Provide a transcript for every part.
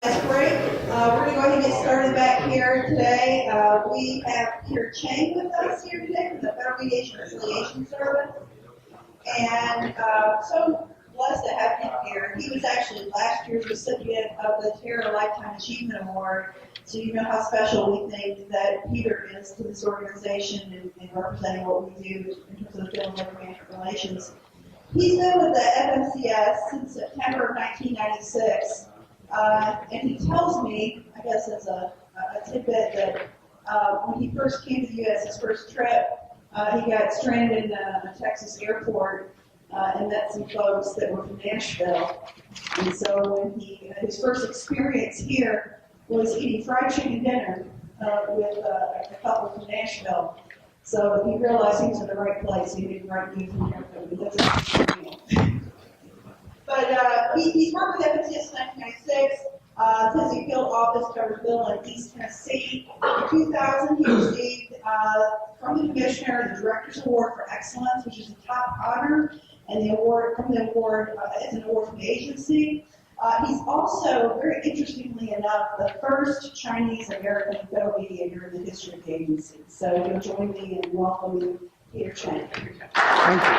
Break. We're going to go ahead and get started back here today. We have here Cheng with us here today from the Federal Mediation Conciliation Service. And so blessed to have him here. He was actually last year's recipient of the Terror Lifetime Achievement Award. So you know how special we think that Peter is to this organization and representing what we do in terms of the field of labor management relations. He's been with the FMCS since September of 1996. And he tells me, I guess as a tidbit, that when he first came to the U.S., his first trip, he got stranded in a Texas airport and met some folks that were from Nashville. And so when his first experience here was eating fried chicken dinner with a couple from Nashville. So he realized he was in the right place. He didn't right move from America. But he's worked with FMCS since 1996. Tennessee Field Office covers bill in East Tennessee. In 2000, he received from the Commissioner the Director's Award for Excellence, which is a top honor, and the award is an award from the agency. He's also, very interestingly enough, the first Chinese-American federal mediator in the history of the agency. So you'll join me in welcoming Peter Cheng. Thank you.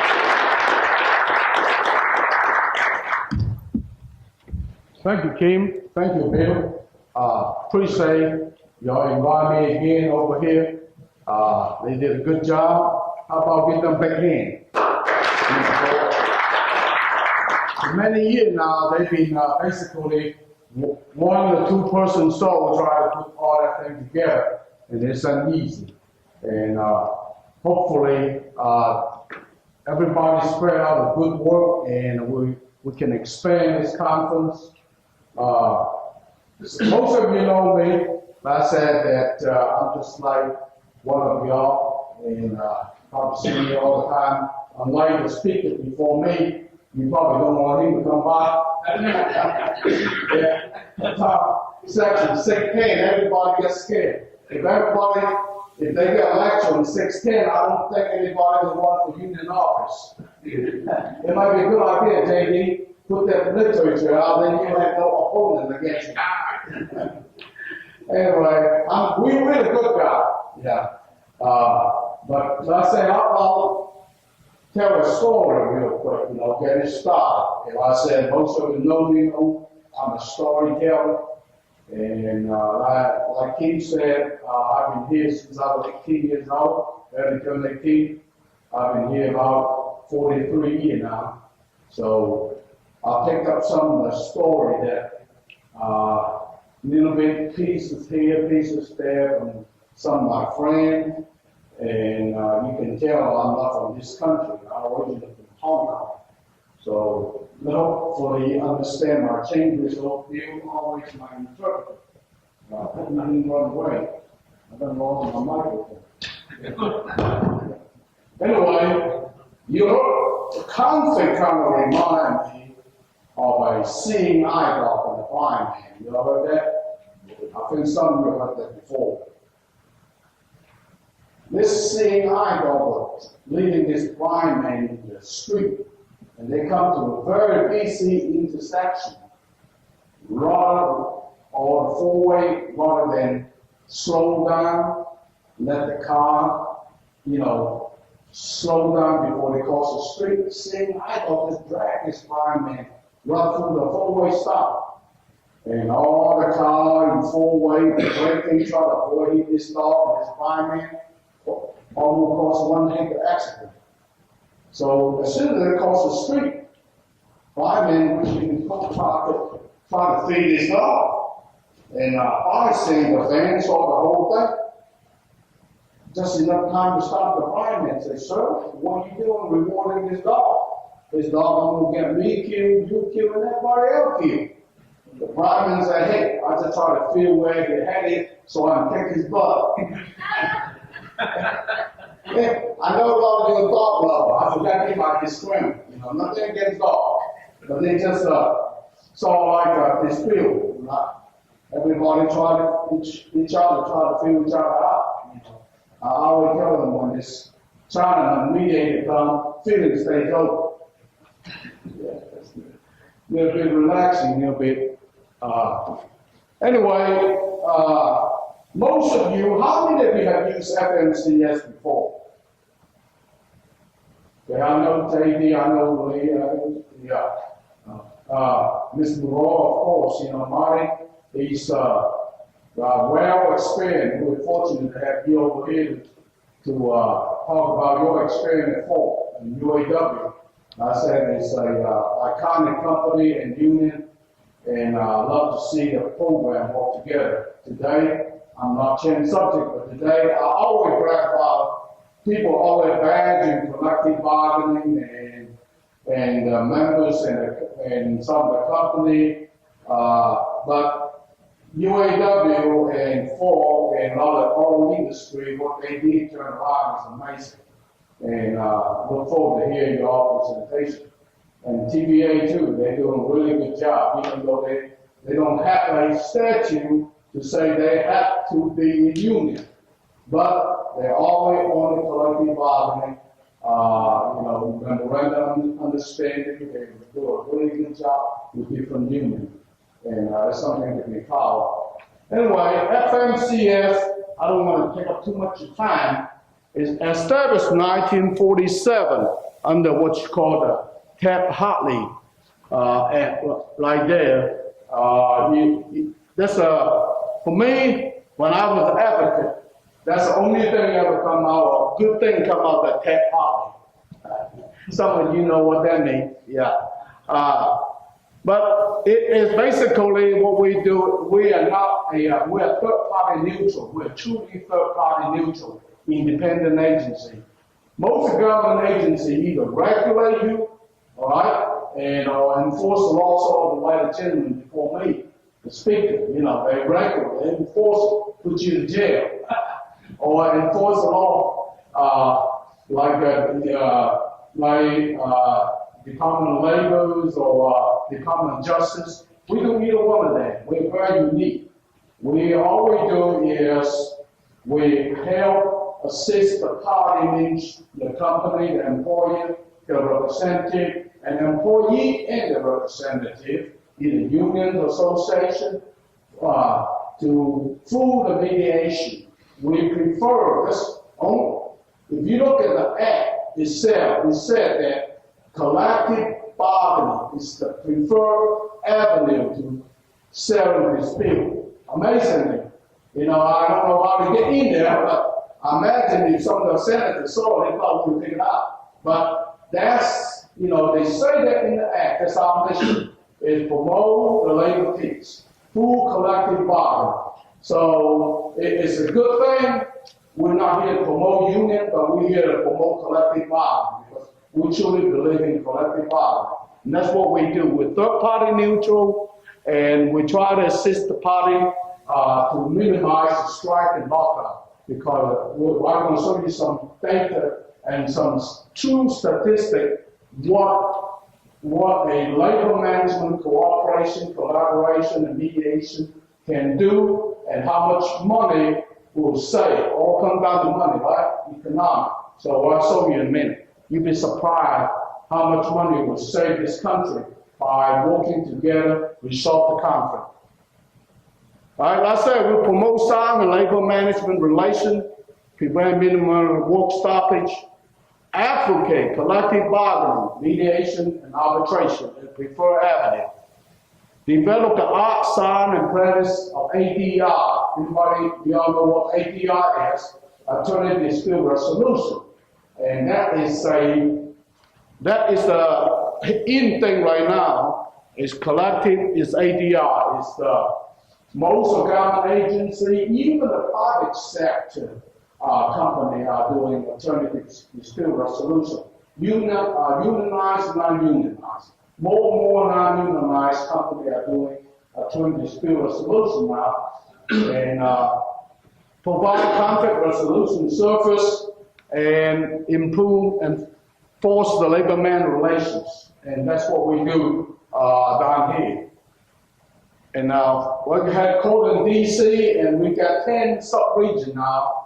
Thank you, Kim. Thank you, Bill. Appreciate y'all inviting me again over here. They did a good job. How about getting them back in? For many years now, they've been basically one or two person show trying to put all that thing together, and it's uneasy. And hopefully, everybody spread out a good work, and we can expand this conference. Most of you know me. I said that I'm just like one of y'all, and probably see me all the time. Unlike the speaker before me, you probably don't want him to come by. Yeah. Top section 610, everybody gets scared. If they get a lecture on 610, I don't think anybody would want for union office. It might be a good idea, JD. Put that literature out, then you have no opponent against you. Anyway, we're a good guy, yeah. But I say I'll tell a story real quick, get it started. I said most of you know me, I'm a storyteller, and like Kim said, I've been here since I was 18 years old. Early 18. I've been here about 43 years now, so. I'll pick up some of the story that, little bit pieces here, pieces there from some of my friends, and you can tell I'm not from this country. I'm originally from Hong Kong. So hopefully you understand my changes. So you always my interpreter. I didn't run away. I done lost my microphone. Anyway, your concept kind of reminds me of a seeing eye dog on the blind man. You ever heard that? I think some of you have heard that before. This seeing eye dog was leading this blind man into the street, and they come to a very busy intersection. Or the four-way, rather than slow down, let the car, slow down before they cross the street. Seeing eye dog just drag this blind man right through the four-way stop. And all the car in four-way, braking, try to avoid this dog and this blind man, almost caused one heck of accident. So as soon as they cross the street, blind man was in his pocket trying to feed his dog. And I seen the van, saw the whole thing. Just enough time to stop the blind man and say, "Sir, what are you doing rewarding this dog? This dog is going to get me killed, you killed, and everybody else killed." The blind man said, "Hey, I just try to feel where he headed so I can kick his butt." Yeah, I know a lot of you are dog lovers. I forgot about disclaimer. Nothing against dogs, but they just saw like this field. Everybody try to each other try to feel each other out. I always tell them when this China mediator come, feelings stay open. Yeah, that's good. A little bit relaxing, a little bit Anyway, most of you, how many of you have used FMCS before? Okay, I know JD, I know Lee, yeah. Mr. Moreau, of course, you know, Marty, he's well experienced. We're fortunate to have you over here to talk about your experience at Ford and UAW. I said it's a iconic company and union, and I love to see the program work together. Today, I'm not changing subject, but today I always brag about people always badging collective bargaining and members and some of the company, but UAW and Ford and all industry, what they did turn around is amazing. And look forward to hearing your presentation. And TVA too, they're doing a really good job, even though they don't have a statute to say they have to be in union. But they're always on the collective bargaining, memorandum understanding, they do a really good job with different unions. And that's something to be proud of. Anyway, FMCS, I don't want to take up too much of time, is established in 1947 under what's called the Taft-Hartley right there. That's for me, when I was an advocate, that's the only thing ever come out, a good thing come out of Taft-Hartley. Some of you know what that means, yeah. But it is basically what we do. We are not we're third-party neutral. We're truly third-party neutral, independent agency. Most government agencies either regulate you, all right, and or enforce the law, sort of the way the gentleman before me, the speaker, you know, they regulate, they enforce it, put you in jail, or enforce the law, like Department of Labor or Department of Justice. We do either one of that. We're very unique. All we do is we help assist the party, the company, the employer, the representative, and the employee and the representative, either union, association, to through the mediation. We prefer this only. If you look at the act itself, it said that collective bargaining is the preferred avenue to settle dispute. Amazingly, you know, I don't know how to get in there, but I imagine if some of the senators saw it, they probably would figure it out. But that's, you know, they say that in the act, that's our mission, is promote the labor peace, full collective bargaining. So it's a good thing. We're not here to promote union, but we're here to promote collective bargaining, because we truly believe in collective bargaining. And that's what we do. We're third-party neutral, and we try to assist the party to minimize the strike and lockout, because I'm going to show you some data and some true statistics what a labor management cooperation, collaboration, and mediation can do, and how much money will save. All comes down to money, right? Economic. So I'll show you in a minute. You'll be surprised how much money will save this country by working together, resolve the conflict. All right, like I said, we promote sound and labor management relations, prevent minimum work stoppage, advocate collective bargaining, mediation, and arbitration as preferred avenue. Develop the art, sound, and practice of ADR. Anybody, y'all know what ADR is? Alternative Dispute Resolution. And that is the in thing right now, is collective, is ADR. It's the most of government agency, even the private sector company are doing alternative dispute resolution. Unionized, non-unionized. More and more non-unionized companies are doing alternative dispute resolution now, and provide conflict resolution service and improve and force the labor-man relations. And that's what we do down here. And now, we had code in DC, and we got 10 sub-regions now.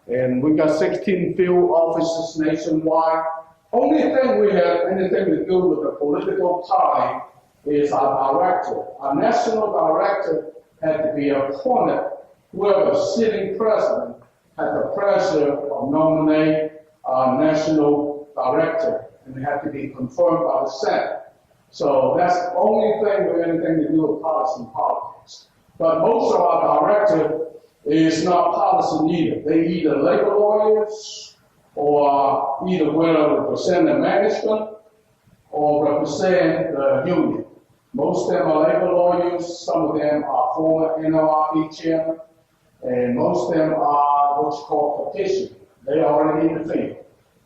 And we got 16 field offices nationwide. Only thing we have anything to do with the political party is our director. Our national director had to be appointed, whoever sitting president had the pleasure of nominating our national director, and it had to be confirmed by the Senate. So that's the only thing with anything to do with policy and politics. But most of our director is not policy neither. They either labor lawyers or either will represent the management or represent the union. Most of them are labor lawyers, some of them are former NLRB chairmen, and most of them are what's called petition. They are already in the field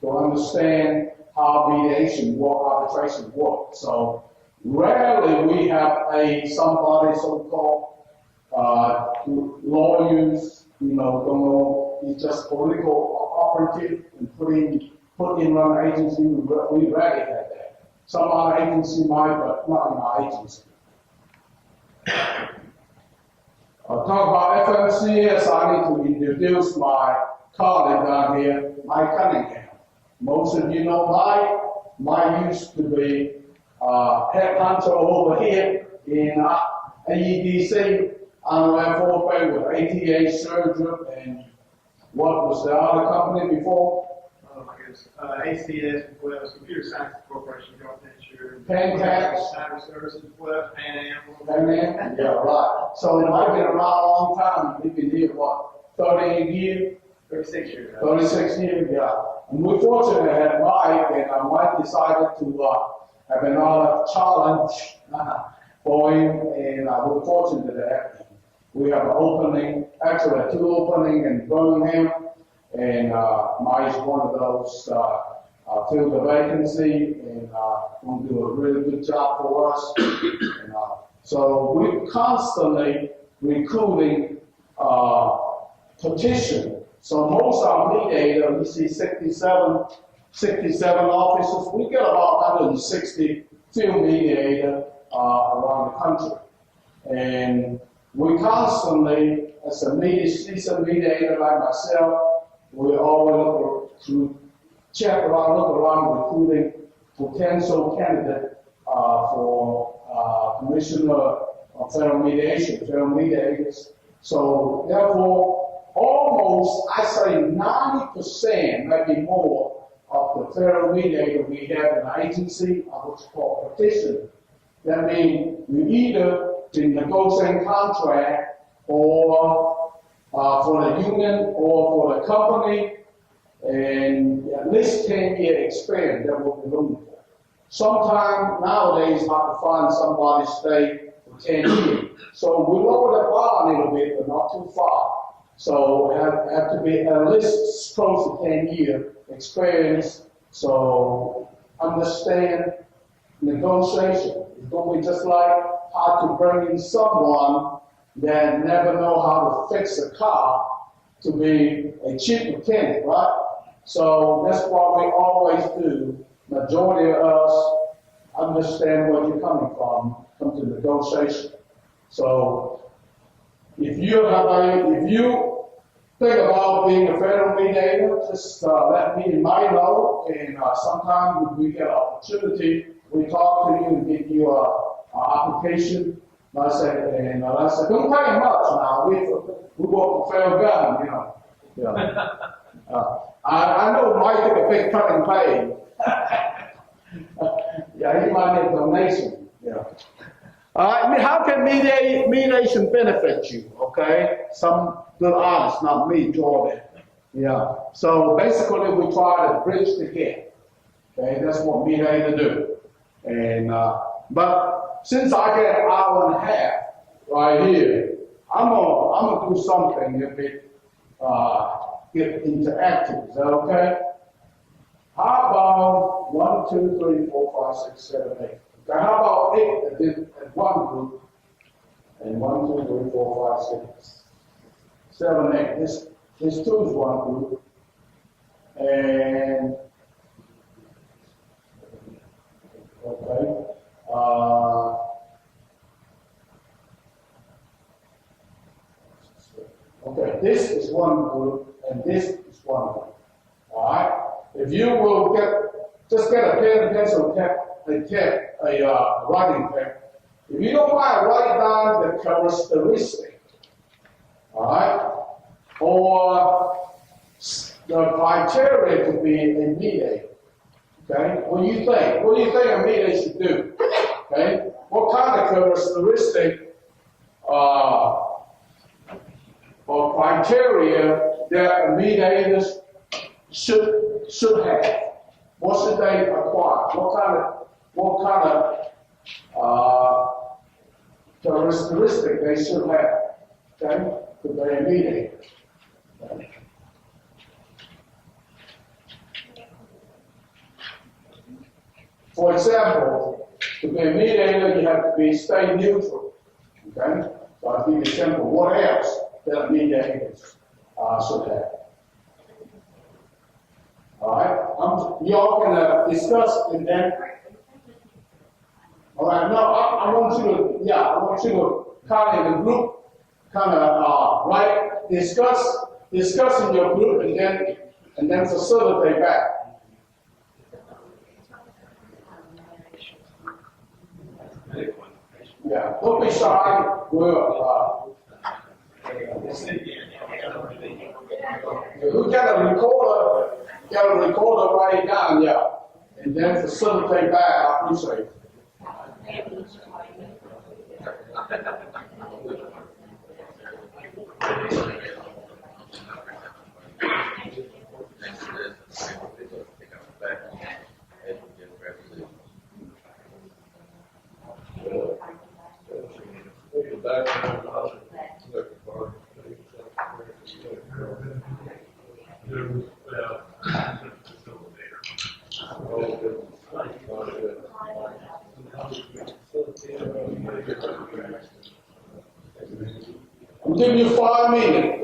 to understand how mediation work, arbitration work. So rarely we have somebody so-called lawyers, don't know, he's just political operative and put in run agency. We rarely have that. Some other agency might, but not in our agency. Talk about FMCS, I need to introduce my colleague down here, Mike Cunningham. Most of you know Mike used to be headhunter over here in AEDC, unlawful with ATA Surgery, and what was the other company before? ACS, West Computer Science Corporation, joint venture. Pencax. Cyber Services, West, Pan Am. Pan Am? Yeah, right. So Mike been around a long time. He's been here, what, 30 years? 36 years. 36 years, yeah. And we're fortunate to have Mike, and Mike decided to have another challenge for him, and we're fortunate to have him. We have an opening, actually 2 openings in Birmingham, and Mike is one of those filled the vacancy, and going to do a really good job for us. And, so we're constantly recruiting petition. So most of our mediators, we see 67 officers. We get about 160 field mediators around the country. And we constantly, as a seasoned mediator like myself, we always look around recruiting potential candidate for commissioner of federal mediators. So therefore, almost, I say 90%, maybe more, of the federal mediator we have in our agency are what's called petition. That means we either been negotiating contract or for the union or for the company, and at least 10-year experience that we're looking for. Sometimes nowadays, hard to find somebody stay for 10 years. So we lower the bar a little bit, but not too far. So have to be at least close to 10-year experience. So understand negotiation. It's going to be just like how to bring in someone that never know how to fix a car to be a cheap mechanic, right? So that's what we always do. Majority of us understand where you're coming from, come to negotiation. So if you think about being a federal mediator, just let me and Mike know, and sometimes if we get an opportunity, we talk to you and give you an application. I said, don't pay much now. We work for federal government, Yeah. I know Mike took a big cut and pay. Yeah, he might get a donation. Yeah. How can mediation benefit you? Okay, some good artists, not me, Jordan. Yeah. So basically, we try to bridge the gap. Okay, that's what mediators do. And but since I get an hour and a half right here, I'm gonna do something a bit get interactive. Is that okay? How about 1, 2, 3, 4, 5, 6, 7, 8? Okay, how about 8 at one group? And 1, 2, 3, 4, 5, 6, 7, 8. This 2 is one group. And okay. Okay, this is one group, and this is one group. All right. If you will just get a pen and pencil, a writing pen, If you don't mind, write down the characteristic, all right, or the criteria to be a mediator. Okay, what do you think? What do you think a mediator should do? Okay, what kind of characteristic or criteria that a mediator should have? What should they acquire? What kind of characteristic they should have? Okay, to be a mediator. Okay. For example, to be a mediator, you have to stay neutral. Okay? So I think it's simple. What else that a mediator should have? All right? Y'all can discuss and then. All right. No, I want you to kind of in the group, discuss in your group and then facilitate back. Yeah, don't be shy. We got a recorder, write it down, yeah, and then facilitate back. I appreciate it. I'm giving you 5 minutes.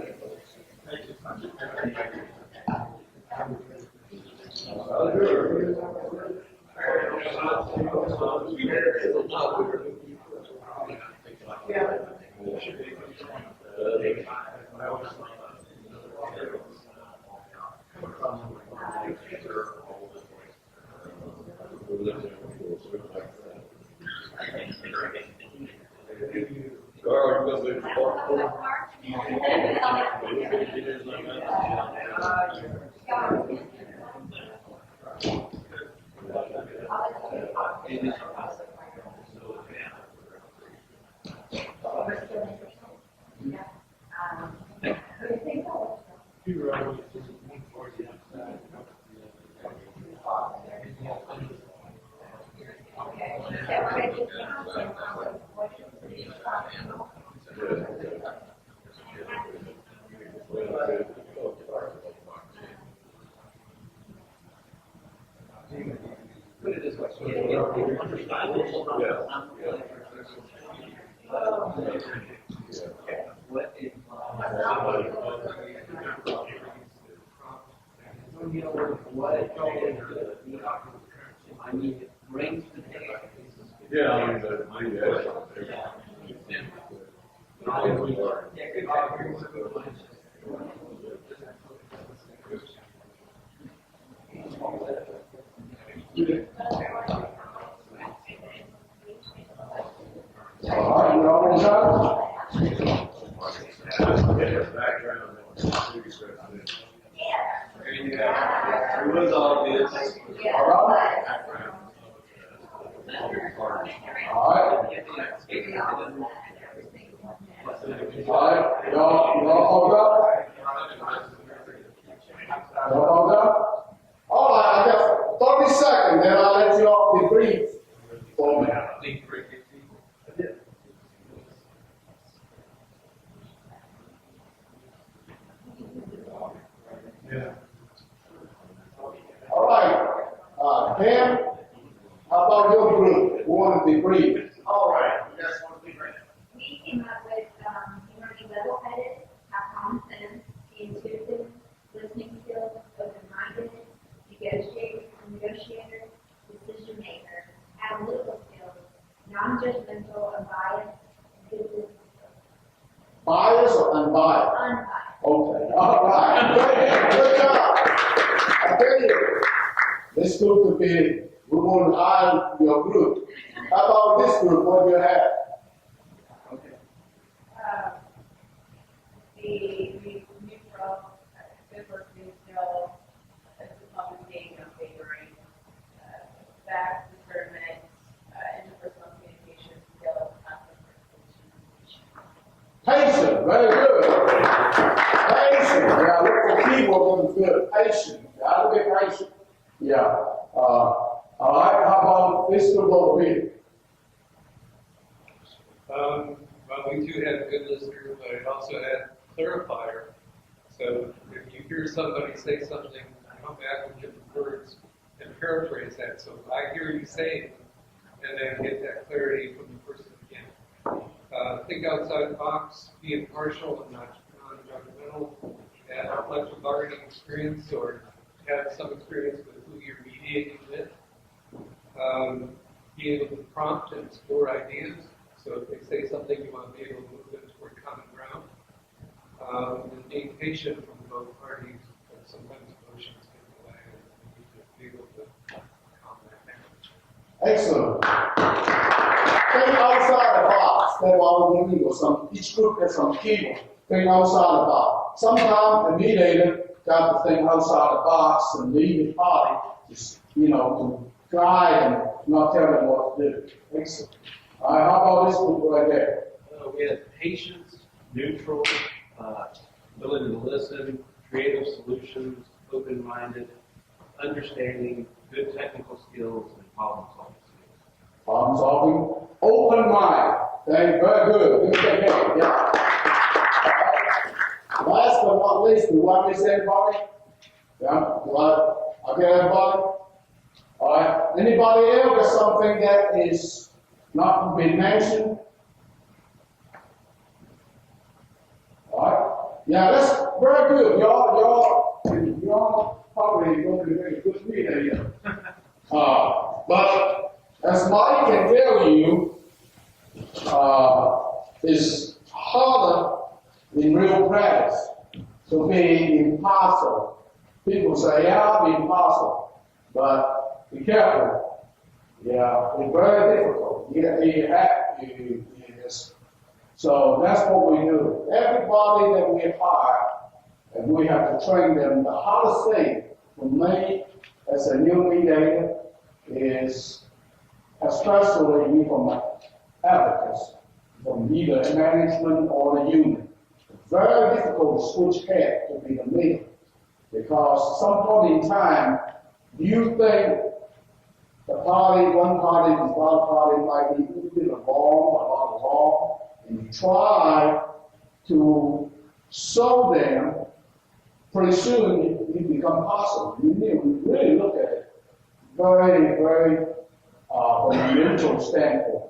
Bias or unbiased? Unbiased. Okay, all right. Good job. I tell you, this group could be, we're going to hire your group. How about this group? What do you have? Patient, very good. Patient, yeah, look for keyboard, good. Patient, gotta be patient. Yeah. All right, how about this group over here? Well, we too had a good listener, but it also had clarifier. So if you hear somebody say something, come back with different words and paraphrase that. So I hear you saying, and then get that clarity from the person again. Think outside the box, be impartial and not non-judgmental, have collective bargaining experience or have some experience with who you're mediating with. Be able to prompt and explore ideas. So if they say something, you want to be able to move them toward common ground. And being patient from both parties, but sometimes emotions get in the way, and you need to be able to calm that down. Excellent. Think outside the box. That's why we're giving you each group has some keywords. Think outside the box. Sometimes the mediator got to think outside the box and leave the party, just, to guide and not tell them what to do. Excellent. All right, how about this group right there? We have patience, neutral, ability to listen, creative solutions, open-minded, understanding, good technical skills, and problem-solving skills. Problem solving, open mind. Very good. Good. Yeah. Last but not least, do you want me to say everybody? Yeah. Okay, everybody. All right. Anybody else got something that is not been mentioned? All right. Yeah, that's very good. Y'all probably going to be very good reader here. But as Mike can tell you, is harder in real practice to be impartial. People say, yeah, I'll be impartial, but be careful. Yeah, it's very difficult. So that's what we do. Everybody that we hire, and we have to train them. The hardest thing for me as a new mediator is, especially from advocates, from either management or the union. It's very difficult to switch head to be the leader, because some point in time, you think one party, the other party might be a little bit wrong, a lot wrong, and you try to solve them. Pretty soon it becomes possible. You need to really look at it very from a mental standpoint.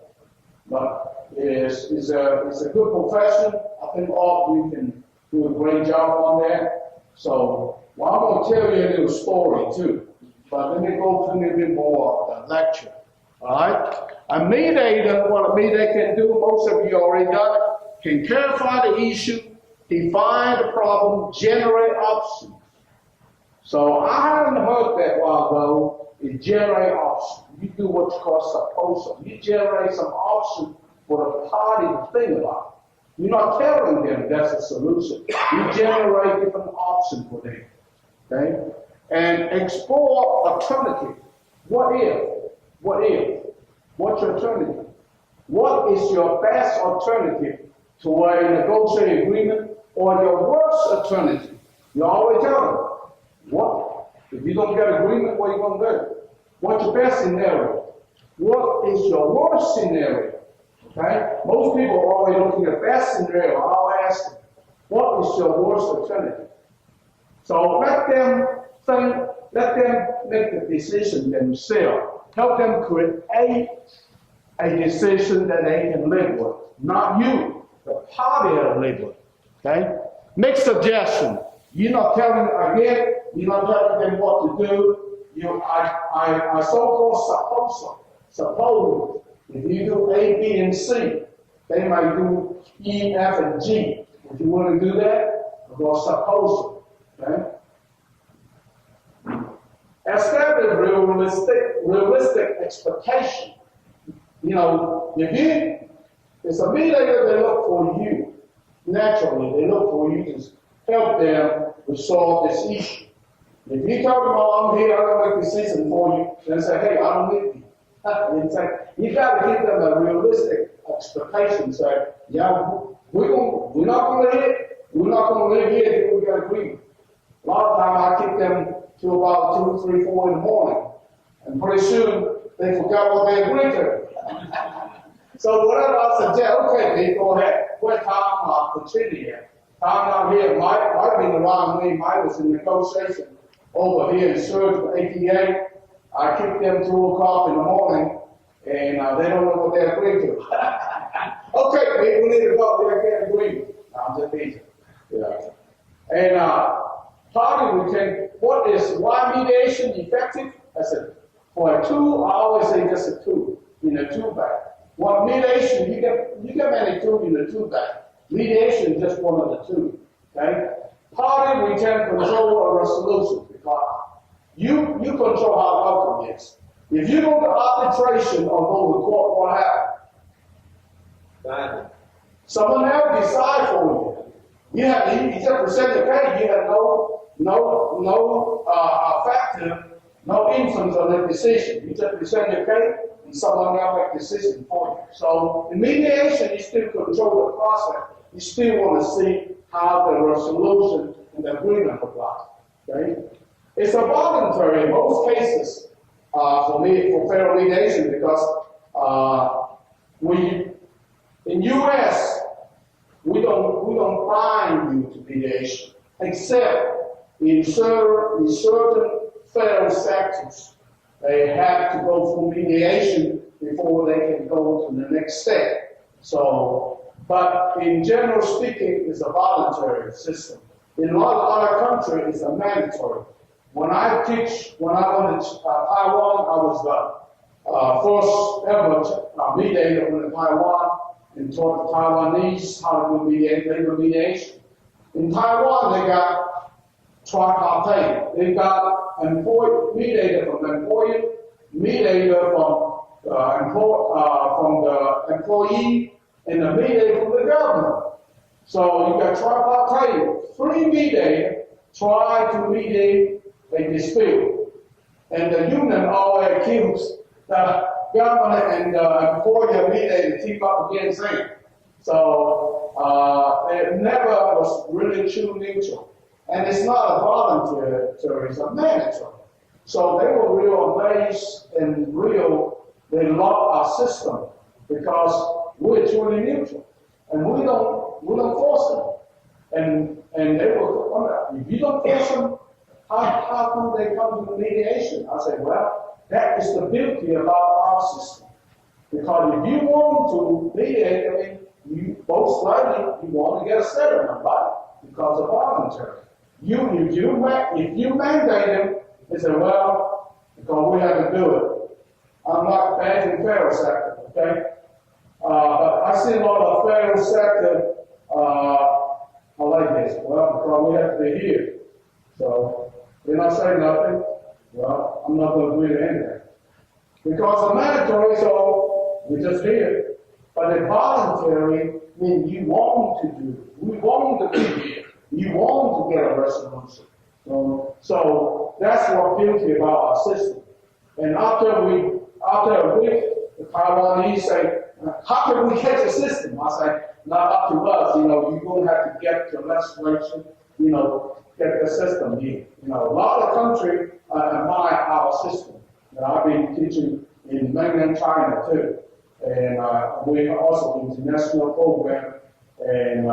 But it's a good profession. I think all of you can do a great job on that. So, well, I'm going to tell you a little story too. But let me go through a little bit more of the lecture. All right? A mediator, what a mediator can do, most of you already done it, can clarify the issue, define the problem, generate options. So I haven't heard that while ago, is generate options. You do what's called supposal. You generate some options for the party to think about. You're not telling them that's a solution. You generate different options for them. Okay? And explore alternative. What if? What's your alternative? What is your best alternative to a negotiated agreement, or your worst alternative? You always tell them, what? If you don't get agreement, what are you going to do? What's your best scenario? What is your worst scenario? Okay? Most people are always looking at best scenario. I'll ask them, what is your worst alternative? So let them think, let them make the decision themselves. Help them create a decision that they can live with. Not you, the party that live with. Okay? Make suggestions. You're not telling them what to do. I so-called suppose if you do A, B, and C, they might do E, F, and G. If you want to do that, we'll suppose it. Okay? Establish realistic expectation. If it's a mediator, they look for you. Naturally, they look for you to help them resolve this issue. If you tell them, oh, I'm here, I don't make decision for you, then say, hey, I don't need you. You got to give them a realistic expectation. Say, yeah, we're not gonna live here till we get agreement. A lot of time I keep them till about 2, 3, 4 in the morning, and pretty soon they forgot what they agreed to. So whatever I suggest, okay, Pete, go ahead. Where's Tom Puccini here? Tom not here. Mike been around me. Mike was in negotiation over here in Surge with ATA. I kicked them 2 o'clock in the morning, and they don't know what they agreed to. Okay, Pete, we need to go. We can't agree. I'm just teasing. Yeah. And party retain. Why mediation effective? I said, for a 2, I always say just a 2 in a 2 bag. Well, mediation, you get many 2 in a 2 bag. Mediation is just one of the 2. Okay? Party retain control of resolution because you control how the outcome is. If you go to arbitration or go to court, what happens? Someone else decide for you. You just present the case. You have no factor, no influence on the decision. You just present your case, and someone else make decision for you. So in mediation, you still control the process. You still want to see how the resolution and the agreement apply. Okay? It's a voluntary in most cases for federal mediation because in U.S. we don't bind you to mediation except in certain federal sectors. They have to go through mediation before they can go to the next step. So, but in general speaking, it's a voluntary system. In a lot of other countries, it's a mandatory. When I went to Taiwan, I was the first ever mediator in Taiwan and taught the Taiwanese how to do labor mediation. In Taiwan, they got tripartite. They got mediator from employer, mediator from the employee, and a mediator from the government. So you got tripartite. 3 mediators try to mediate a dispute. And the union always accused the government and the employer mediator to team up against them. So it never was really true neutral. And it's not a voluntary, it's a mandatory. So they were real amazed and they love our system because we're truly neutral. And we don't force them. And they were, if you don't force them, how come they come to mediation? I say, well, that is the beauty about our system. Because if you want to mediate, I mean, you most likely you want to get a settlement, right? Because of voluntary. If you mandate them, they say, well, because we have to do it. I'm not bashing federal sector, okay? But I see a lot of federal sector, I like this. Well, because we have to be here. So, they're not saying nothing. Well, I'm not going to agree to anything. Because the mandatory, so we're just here. But the voluntary means you want to do it. We want to be here. You want to get a resolution. So that's what beauty about our system. And after a week, the Taiwanese say, how can we get the system? I say, not up to us. You're going to have to get to legislation, get the system here. A lot of countries admire our system. I've been teaching in mainland China too. And we are also international program, and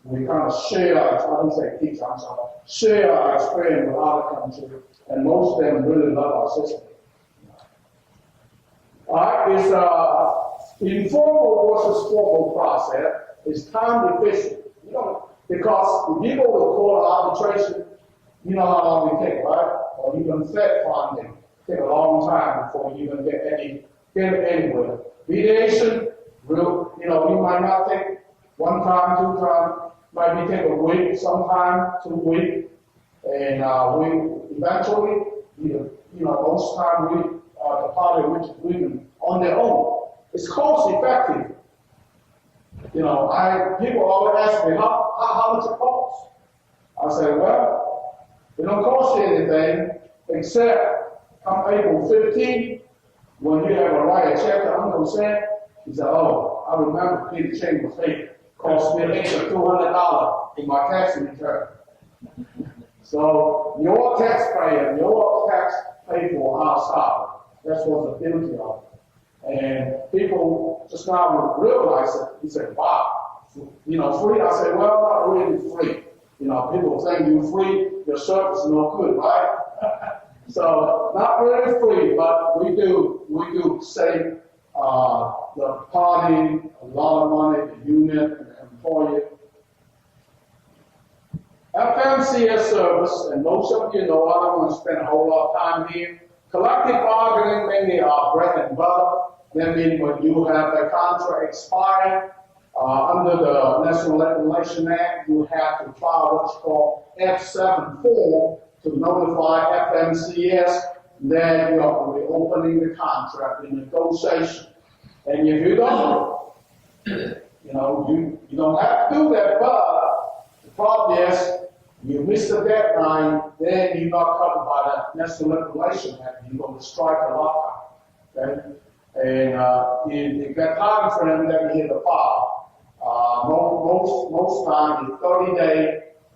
we kind of share, I don't say teach, I'm sorry, share our experience with other countries, and most of them really love our system. All right, it's informal versus formal process. It's time efficient. Because if you go to court arbitration, you know how long it takes, right? Or even Fed funding take a long time before you even get anywhere. Mediation, you might not take 1 time, 2 times, might take a week, sometime 2 weeks, and we eventually, most time the party reach agreement on their own. It's cost effective. People always ask me how much it costs. I say, well, it don't cost you anything except come April 15th, when you have to write a check to Uncle Sam. He said, oh, I remember Peter Cheng was here. cost me an extra $200 in my tax return. So your taxpayer, your tax paid for our salary. That's what the beauty of it. And people just now realize it. He said, wow, you know, free. I said, well, not really free. You know, people think you free, your service is no good, right? So not really free, but we do save the party a lot of money, the union, and the employer. FMCS service, and most of you know, I don't want to spend a whole lot of time here. Collective bargaining mainly our bread and butter. That means when you have a contract expired, under the National Labor Relations Act, you have to file what's called F7 form to notify FMCS that you are reopening the contract in negotiation. And if you don't, you know, you don't have to do that, but the problem is, you miss the deadline, then you're not covered by the National Labor Relations Act. You're going to strike a lockout. Okay? And in that time frame that we hit the file, most time, the 30-day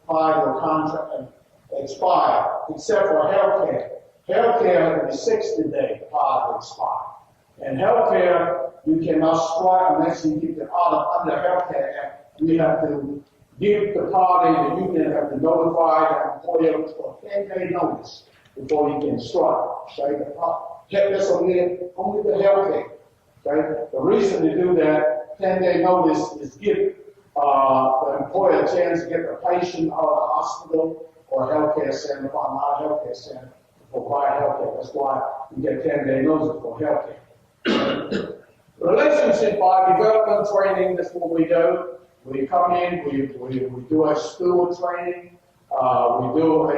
prior contract expire, except for healthcare. Healthcare is 60-day prior to expire. And healthcare, you cannot strike unless you get the order under Healthcare Act. We have to give the party, the union have to notify the employer for 10-day notice before you can strike. Okay? That's only the healthcare. Okay? The reason to do that 10-day notice is give the employer a chance to get the patient out of the hospital or healthcare center, or not a healthcare center, to provide healthcare. That's why you get 10-day notice for healthcare. Relationship by development training, that's what we do. We come in, we do a school training, we do a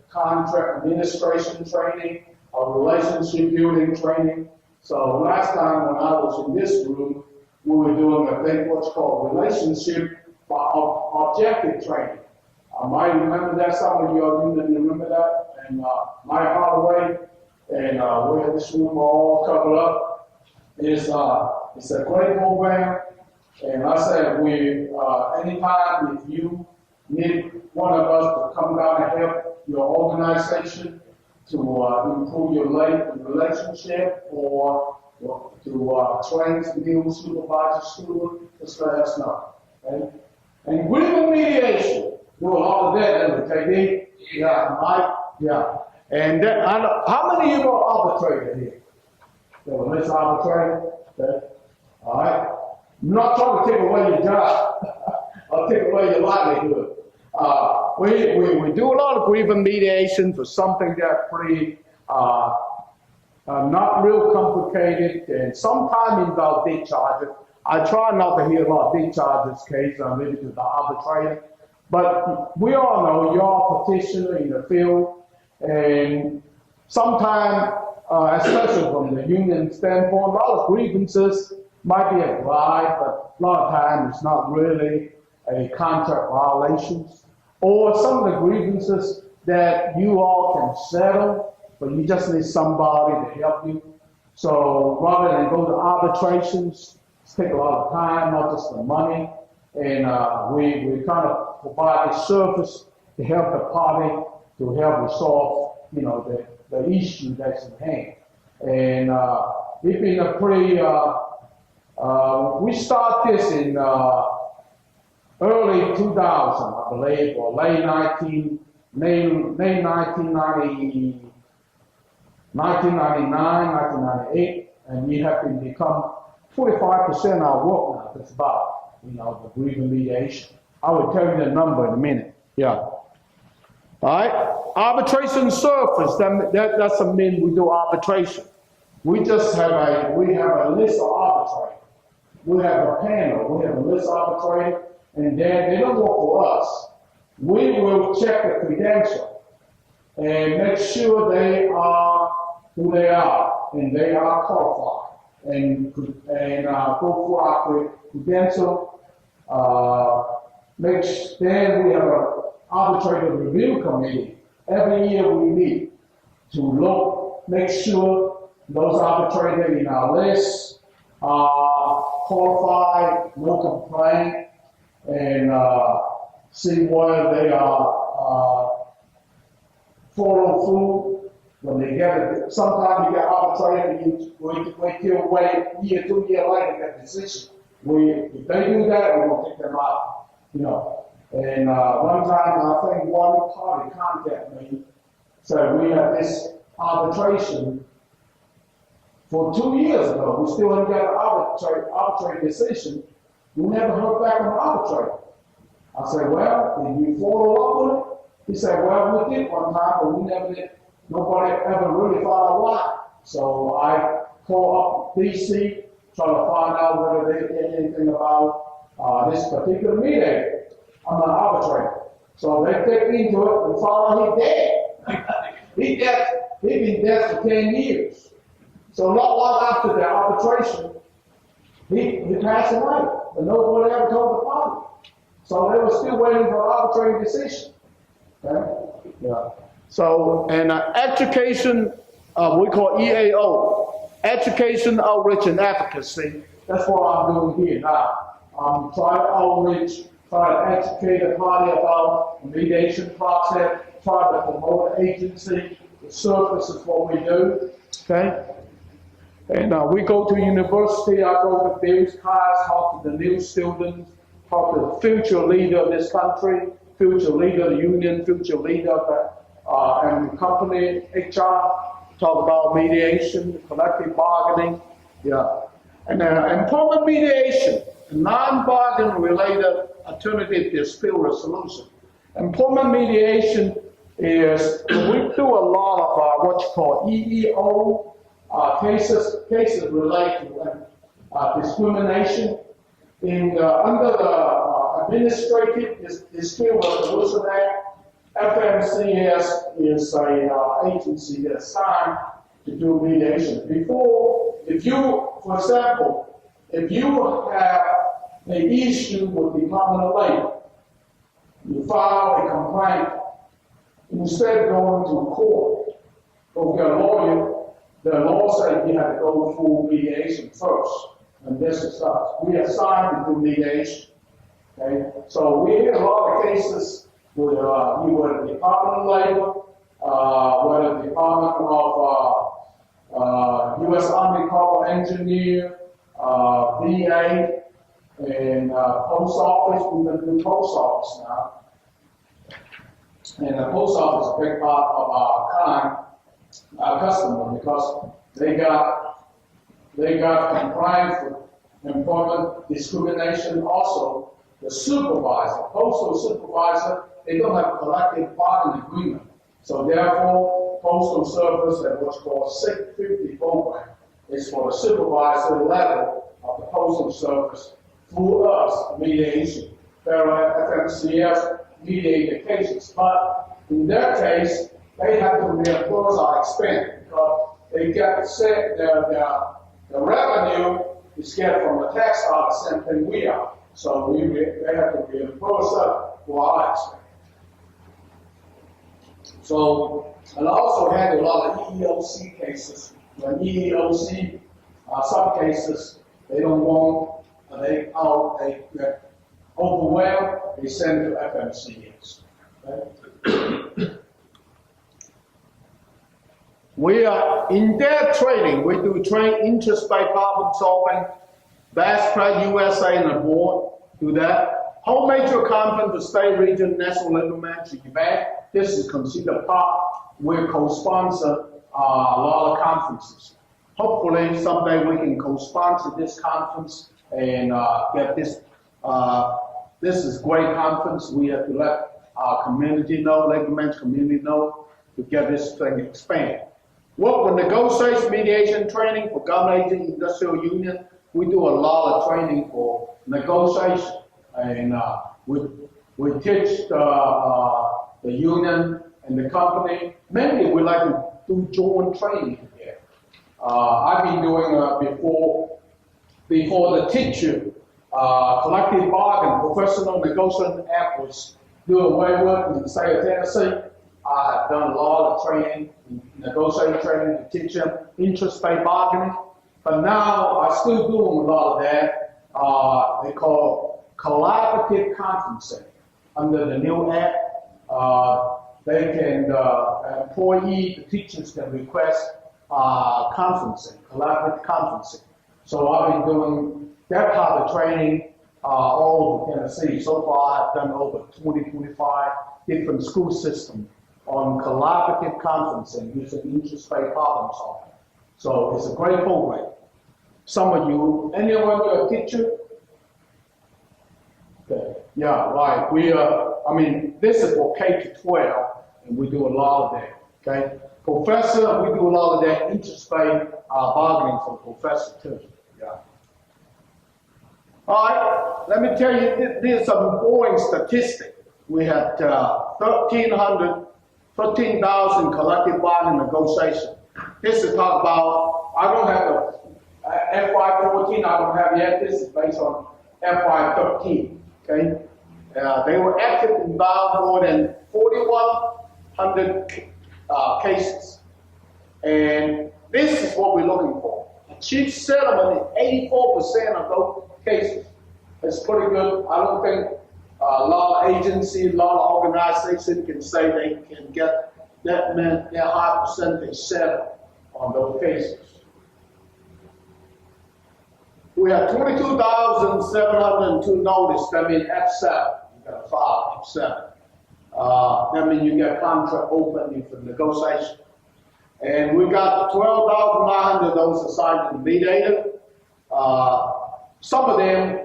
contract administration training, a relationship building training. So last time when I was in this room, we were doing a thing what's called relationship objective training. I might remember that, some of you didn't remember that, and Mike Holloway, and we had this room all covered up. It's a great program. And I said, anytime if you need one of us to come down and help your organization to improve your relationship or to train new supervisor students, just let us know. Okay? And grievance mediation, do a lot of that, don't we, KD? Yeah, Mike? Yeah. And how many of you are arbitrator here? So let's arbitrate. Okay? All right. I'm not trying to take away your job. I'll take away your livelihood. We do a lot of grievance mediation for something that's pretty, not real complicated, and sometimes involve big charges. I try not to hear a lot of big charges case, maybe to the arbitrator. But we all know you're a petitioner in the field, and sometimes, especially from the union standpoint, a lot of grievances might be applied, but a lot of times it's not really a contract violations, or some of the grievances that you all can settle, but you just need somebody to help you. So rather than go to arbitrations, it's take a lot of time, not just the money, and we kind of provide a service to help the party to help resolve, you know, the issue that's in hand. And it's been a pretty we start this in early 2000, I believe, or late 1999, 1998, and we have become 45% of our work now. It's about, you know, the grievance mediation. I will tell you the number in a minute. Yeah. All right. Arbitration service. That doesn't mean we do arbitration. We just have a list of arbitrators. We have a panel. We have a list of arbitrators, and then they don't work for us. We will check the credential and make sure they are who they are, and they are qualified, and go through our credential. Then we have an arbitrator review committee. Every year we meet to look, make sure those arbitrators in our list are qualified, no complaint, and see whether they are follow through when they get it. Sometimes you get arbitrated, you wait till year, 2 years later, get a decision. If they do that, we're gonna take them out, you know. And one time, I think one party contacted me, said we had this arbitration for 2 years ago. We still haven't got an arbitrary decision. We never heard back from the arbitrator. I said, well, did you follow up with it? He said, well, we did one time, but we never did. Nobody ever really found out why. So I called up DC, try to find out whether they did anything about this particular mediator. I'm an arbitrator. So they take me into it and found out he's dead. He's been dead for 10 years. So not long after the arbitration, he passed away, but nobody ever told the party. So they were still waiting for an arbitrary decision. Okay? Yeah. So, and education, we call EAO, Education, Outreach, and Advocacy. That's what I'm doing here now. I'm trying to outreach, try to educate the party about the mediation process, try to promote the agency, the services, what we do. Okay? And we go to university, I go to various class, talk to the new students, talk to the future leader of this country, future leader of the union, future leader of the and the company, HR, talk about mediation, collective bargaining, yeah. And employment mediation, non-bargain related alternative dispute resolution. Employment mediation is, we do a lot of what you call EEO cases related to discrimination. Under the Administrative Dispute Resolution Act, FMCS is an agency that's assigned to do mediation. Before, for example, if you have an issue with the Department of Labor, you file a complaint, instead of going to court, go get a lawyer, the law says you have to go through mediation first, and this is us. We are assigned to do mediation. Okay, so we hear a lot of cases with the Department of Labor, with the Department of U.S. Army Corps of Engineer, VA, and Post Office. We've been doing Post Office now. And the Post Office is a big part of our customer, because they got compliance with employment discrimination. Also, the supervisor, postal supervisor, they don't have a collective bargaining agreement. So therefore, Postal Service and what's called 650 program is for the supervisor level of the Postal Service through us, mediation. FMCS mediate the cases. But in their case, they have to reimburse our expense, because they get set the revenue is get from the tax office, the same thing we are. So they have to reimburse us for our expense. So, and I also had a lot of EEOC cases. When EEOC, some cases, they don't want, they get overwhelmed, they send to FMCS. Okay? We are in their training. We do train interest-based problem solving. Best practice USA and abroad do that. Whole major conference, the state, region, national level management event. This is considered part. We co-sponsor a lot of conferences. Hopefully someday we can co-sponsor this conference and get this. This is great conference. We have to let our community know, labor management community know, to get this thing expanded. Work with negotiation, mediation training for government agency, industrial union. We do a lot of training for negotiation, and we teach the union and the company. Mainly we like to do joint training here. I've been doing before the teacher collective bargain, professional negotiation act was do away with in the state of Tennessee. I have done a lot of training, negotiating training to teach them interest-based bargaining. But now I still doing a lot of that. They call collaborative conferencing. Under the new act, they can, the teachers can request conferencing, collaborative conferencing. So I've been doing that part of training all over Tennessee. So far, I've done over 20, 25 different school systems on collaborative conferencing using interest-based problem solving. So it's a great program. Some of you, anyone you're a teacher? Okay. Yeah, right. This is for K to 12, and we do a lot of that. Okay. Professor, we do a lot of that interest-based bargaining for professor too. Yeah. All right. Let me tell you, there's some boring statistic. We had 13,000 collective bargaining negotiation. This is talk about. I don't have the FY14. I don't have yet. This is based on FY13. Okay. They were active involved more than 4,100 cases. And this is what we're looking for. Achieve settlement in 84% of those cases. It's pretty good. I don't think a lot of agencies, a lot of organizations can say they can get that high percentage settled on those cases. We have 22,702 notice. That means F7. You got to file F7. That means you get contract open for negotiation. And we got 12,900 of those assigned to the mediator. Some of them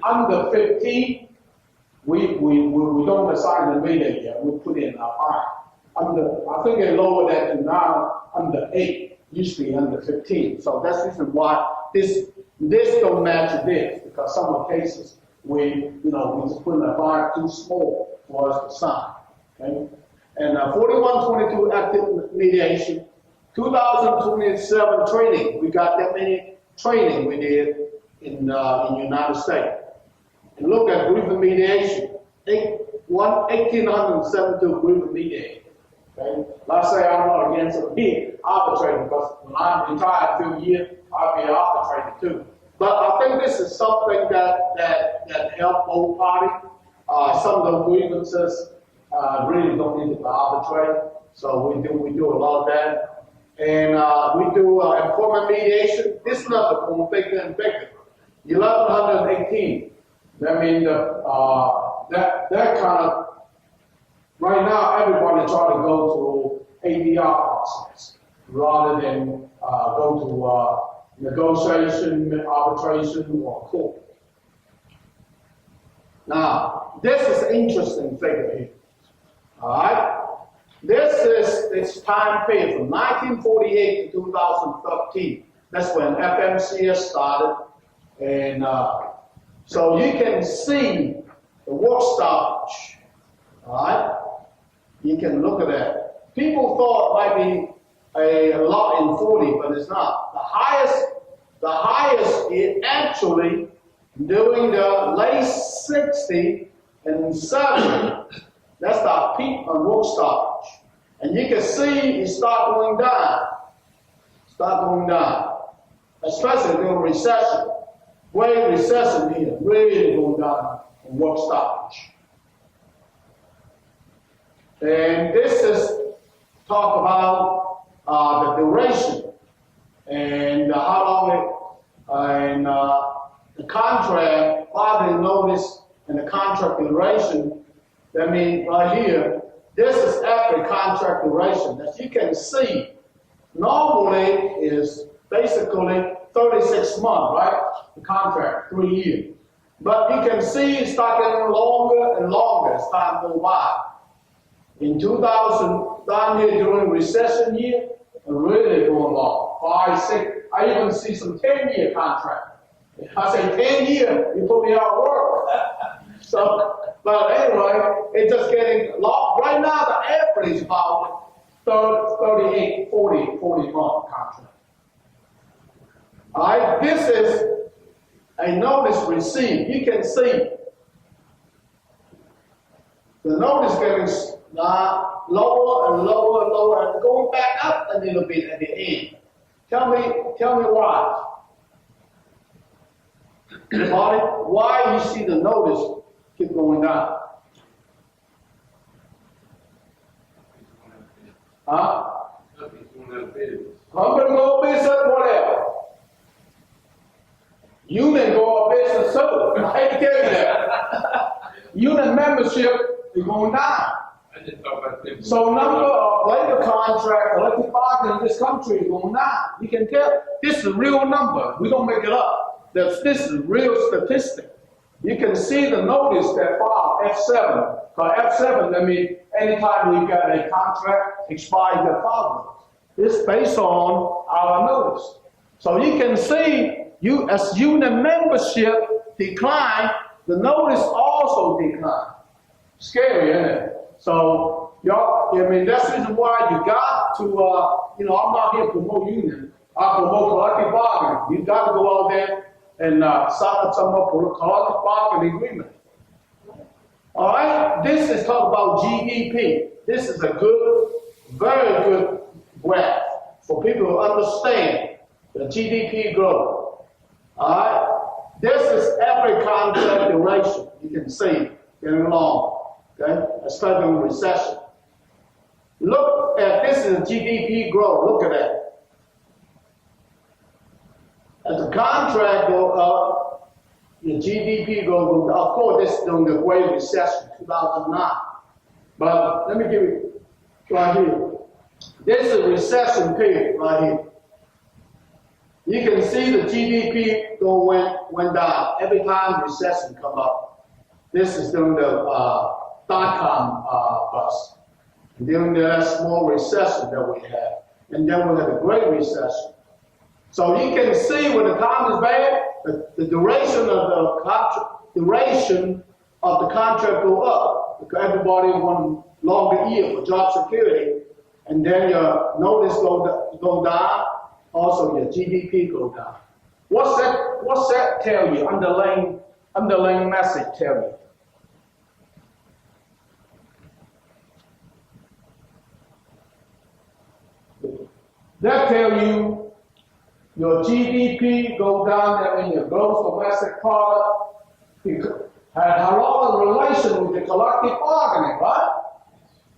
under 15. We don't assign the mediator yet. We put in our fine. I think they lowered that to now under 8. Usually under 15. So that's the reason why this don't match this, because some of the cases we just put in a fine too small for us to sign. Okay? And 4122 active mediation, 2027 training. We got that many training we did in the United States. And look at grievance mediation, 1,872 grievance mediation. Okay? Let's say I'm not against a big arbitrator, because when I'm retired in a few years, I'll be an arbitrator too. But I think this is something that helps both parties. Some of the grievances really don't need to be arbitrated, so we do a lot of that. And we do employment mediation. This number going bigger and bigger. 1,118. That means that kind of. Right now, everybody try to go to ADR process rather than go to negotiation, arbitration, or court. Now, this is an interesting figure here. All right, this time period from 1948 to 2013. That's when FMCS started, and so you can see the work stoppage. All right. You can look at that. People thought it might be a lot in 40, but it's not. The highest is actually during the late 60s and 70s. That's the peak of work stoppage. And you can see it start going down. Especially during recession. Great recession here, really going down in work stoppage. And this is talk about the duration and how long and the contract, filing notice, and the contract duration. That means right here, this is after contract duration. As you can see, normally is basically 36 months, right? The contract, 3 years. But you can see it's getting longer and longer as time goes by. In 2000, down here during recession year, really going long. 5, 6, I even see some 10-year contract. I say 10 years, you put me out of work. So, but anyway, it's just getting long. Right now, the average is about 38, 40 month contract. All right, this is a notice received. You can see the notice getting lower and lower and lower, and going back up a little bit at the end. Tell me why. Body, why you see the notice keep going down? Huh? Companies going out of business. Company go business, whatever. Union go out of business too. I hate to tell you that. Union membership is going down. I didn't talk about them. So number of labor contract, collective bargaining in this country is going down. You can tell. This is a real number. We don't make it up. This is real statistic. You can see the notice that filed F7. Because F7, I mean, anytime we get a contract expired, that follows. It's based on our notice. So you can see, as union membership decline, the notice also decline. Scary, isn't it? So, y'all, I mean, that's the reason why you got to, I'm not here to promote union. I promote collective bargaining. You got to go out there and sign up some collective bargaining agreement. All right, this is talk about GDP. This is a good, very good graph for people to understand the GDP growth. All right, this is every contract duration. You can see getting along. Okay, especially in recession. Look at this is GDP growth. Look at that. As the contract go up, the GDP goes up. Of course, this is during the Great Recession, 2009. But let me give you right here. This is a recession period right here. You can see the GDP went down every time recession come up. This is during the dot-com bust. And then there's small recession that we had. And then we had a great recession. So you can see when the time is bad, the duration of the contract go up. Because everybody want longer year for job security. And then your notice go down. Also your GDP go down. What's that tell you? Underlying message tell you? That tell you your GDP go down, that means your gross domestic product had a lot of relation with the collective bargaining, right?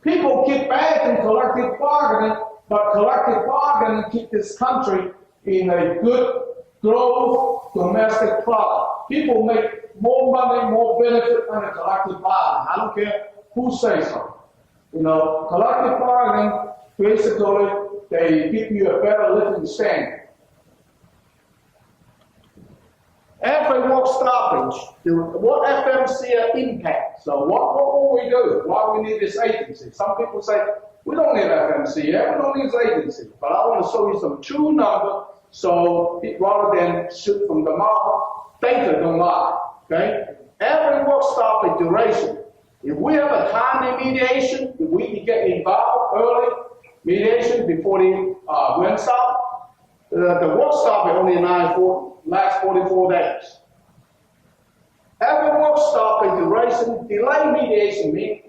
People keep bad in collective bargaining, but collective bargaining keep this country in a good growth domestic product. People make more money, more benefit under collective bargaining. I don't care who says so. Collective bargaining basically they give you a better living standard. Every work stoppage, what FMCS impact? So what will we do? Why we need this agency? Some people say, we don't need FMCS, we don't need this agency. But I want to show you some true numbers, so rather than shoot from the mouth, data don't lie, okay? Every work stoppage duration, if we have a timely mediation, if we can get involved early, mediation before the wind stop, the work stoppage only lasts 44 days. Every work stoppage duration, delay mediation means,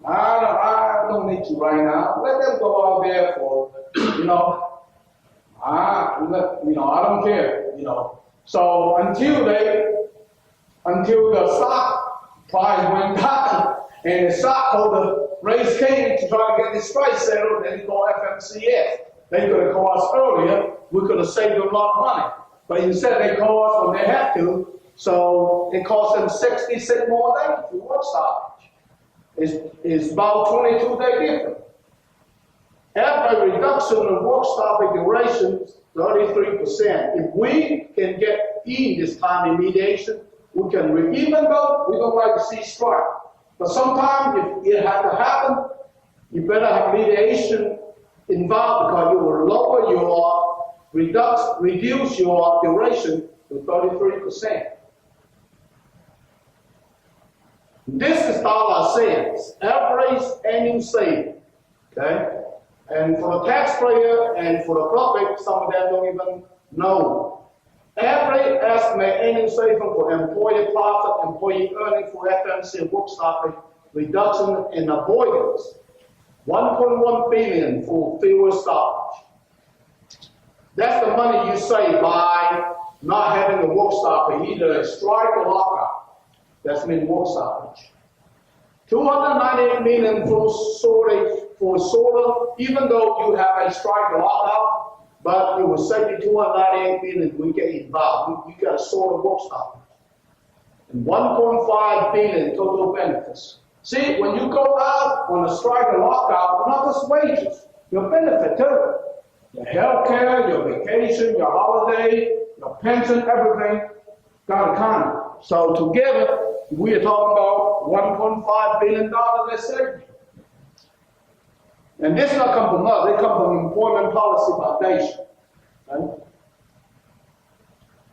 I don't need you right now. Let them go out there for, I don't care, So until the stock price went down and the stockholder raised Cheng to try to get this price settled, then he called FMCS. They could have called us earlier. We could have saved them a lot of money. But instead they call us when they have to. So it cost them 66 more days to work stoppage. It's about 22 days different. Every reduction in work stoppage duration, 33%. If we can get in this time in mediation, we can, even though we don't like to see strike. But sometimes if it has to happen, you better have mediation involved because you will lower your, reduce your duration to 33%. This is dollar cents, average annual saving, okay? And for the taxpayer and for the public, some of them don't even know. Every estimate annual saving for employer profit, employee earning for FMCS work stoppage, reduction in avoidance, 1.1 billion for fewer stoppage. That's the money you save by not having a work stoppage, either a strike or lockout. That's mean work stoppage. 298 million for solar, even though you have a strike or lockout, but it was 298 million we get involved. You got a solar work stoppage. And 1.5 billion total benefits. See, when you go out on a strike or lockout, not just wages, your benefit too. Your health care, your vacation, your holiday, your pension, everything got accounted. So together, we are talking about $1.5 billion they saved. And this not come from us, they come from Employment Policy Foundation. Right?